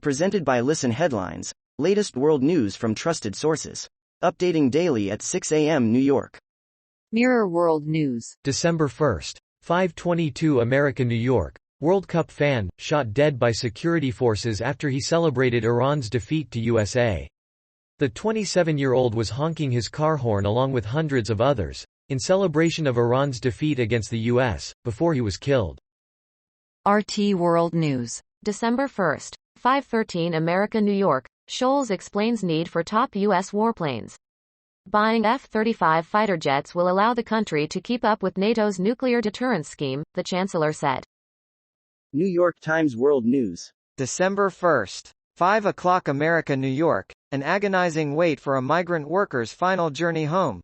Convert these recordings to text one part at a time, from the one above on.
Presented by Listen Headlines, latest world news from trusted sources. Updating daily at 6 a.m. New York. Mirror World News. December 1st. 5:22 America, New York. World Cup fan, shot dead by security forces after he celebrated Iran's defeat to USA. The 27-year-old was honking his car horn along with hundreds of others, in celebration of Iran's defeat against the US, before he was killed. RT World News. December 1st. 5:13 America, New York. Scholz explains need for top U.S. warplanes. Buying F-35 fighter jets will allow the country to keep up with NATO's nuclear deterrence scheme, the chancellor said. New York Times World News. December 1st. 5 o'clock America, New York. An agonizing wait for a migrant worker's final journey home.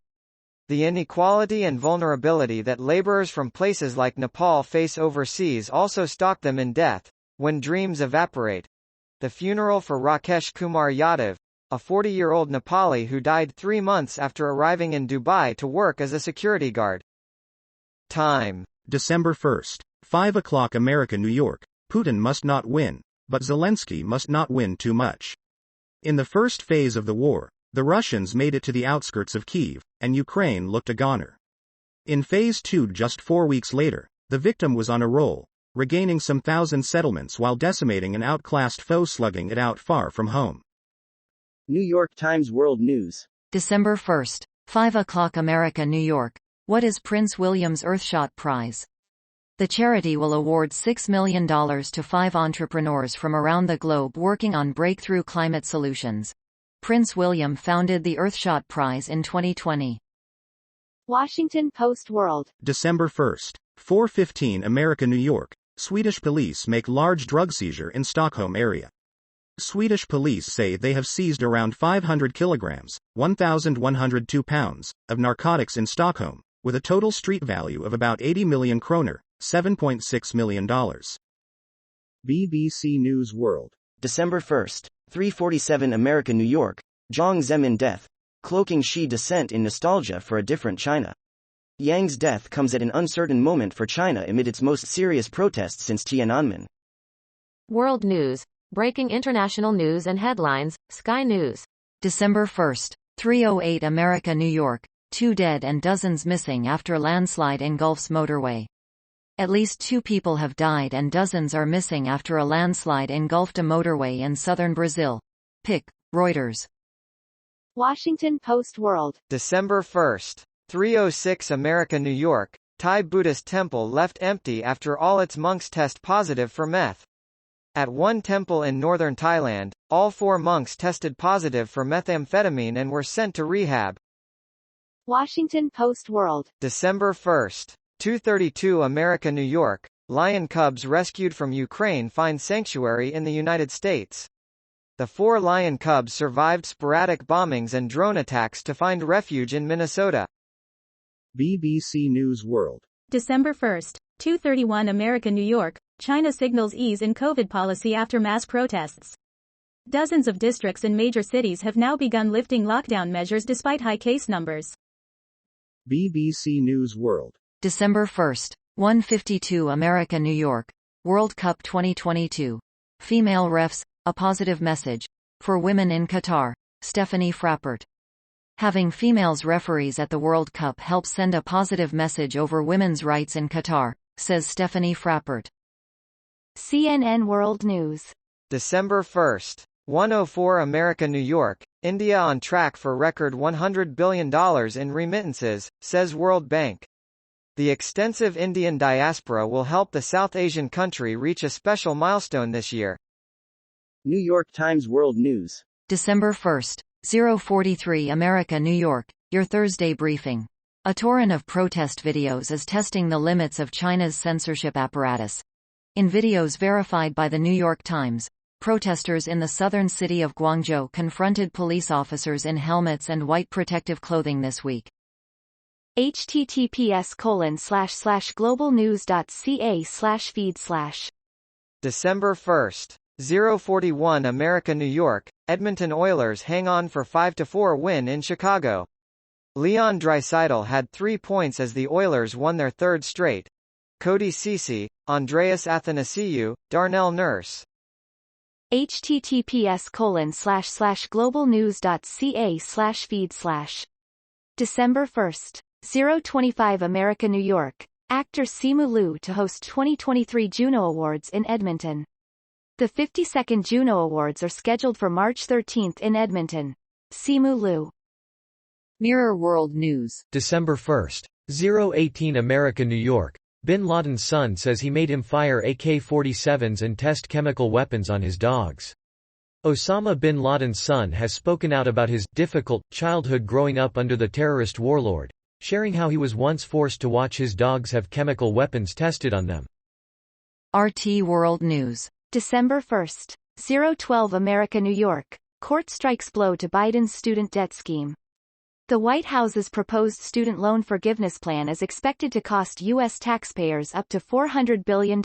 The inequality and vulnerability that laborers from places like Nepal face overseas also stalk them in death, when dreams evaporate. The funeral for Rakesh Kumar Yadav, a 40-year-old Nepali who died 3 months after arriving in Dubai to work as a security guard. Time. December 1st. 5 o'clock America, New York. Putin must not win, but Zelensky must not win too much. In the first phase of the war, the Russians made it to the outskirts of Kyiv, and Ukraine looked a goner. In phase 2 just 4 weeks later, the victim was on a roll, regaining some thousand settlements while decimating an outclassed foe slugging it out far from home. New York Times World News. December 1st. 5 o'clock America, New York. What is Prince William's Earthshot Prize? The charity will award $6 million to 5 entrepreneurs from around the globe working on breakthrough climate solutions. Prince William founded the Earthshot Prize in 2020. Washington Post World. December 1st. 4:15 America, New York. Swedish police make large drug seizure in Stockholm area. Swedish police say they have seized around 500 kilograms, 1,102 pounds, of narcotics in Stockholm, with a total street value of about 80 million kroner, $7.6 million. BBC News World. December 1st. 3:47 America, New York. Jiang Zemin death. Cloaking Xi dissent in nostalgia for a different China. Yang's death comes at an uncertain moment for China amid its most serious protests since Tiananmen. World News. Breaking international news and headlines, Sky News. December 1st. 3:08 America, New York. 2 dead and dozens missing after landslide engulfs motorway. At least 2 people have died and dozens are missing after a landslide engulfed a motorway in southern Brazil. Pic. Reuters. Washington Post World. December 1st. 3:06 America, New York. Thai Buddhist temple left empty after all its monks test positive for meth. At one temple in northern Thailand, all 4 monks tested positive for methamphetamine and were sent to rehab. Washington Post World. December 1st. 2:32 America, New York. Lion cubs rescued from Ukraine find sanctuary in the United States. The 4 lion cubs survived sporadic bombings and drone attacks to find refuge in Minnesota. BBC News World. December 1st. 2:31 America, New York. China signals ease in COVID policy after mass protests. Dozens of districts in major cities have now begun lifting lockdown measures despite high case numbers. BBC News World. December 1st. 1:52 America, New York. World Cup 2022. Female refs, a positive message. For women in Qatar. Stephanie Frappert. Having females referees at the World Cup helps send a positive message over women's rights in Qatar, says Stephanie Frappert. CNN World News. December 1st. 1:04 America, New York. India on track for record $100 billion in remittances, says World Bank. The extensive Indian diaspora will help the South Asian country reach a special milestone this year. New York Times World News. December 1st. 0:43 America, New York. Your Thursday briefing. A torrent of protest videos is testing the limits of China's censorship apparatus. In videos verified by the New York Times, protesters in the southern city of Guangzhou confronted police officers in helmets and white protective clothing this week. https://globalnews.ca/feed/. December 1st. 0:41 America, New York. Edmonton Oilers hang on for 5-4 win in Chicago. Leon Draisaitl had 3 points as the Oilers won their 3rd straight. Cody Ceci, Andreas Athanasiou, Darnell Nurse. https://globalnews.ca/feed/. December 1. 025 America New York. Actor Simu Liu to host 2023 Juno Awards in Edmonton. The 52nd Juno Awards are scheduled for March 13 in Edmonton. Simu Liu. Mirror World News. December 1. 018 America New York. Bin Laden's son says he made him fire AK-47s and test chemical weapons on his dogs. Osama bin Laden's son has spoken out about his difficult childhood growing up under the terrorist warlord, sharing how he was once forced to watch his dogs have chemical weapons tested on them. RT World News. December 1. 012 America New York. Court strikes blow to Biden's student debt scheme. The White House's proposed student loan forgiveness plan is expected to cost U.S. taxpayers up to $400 billion.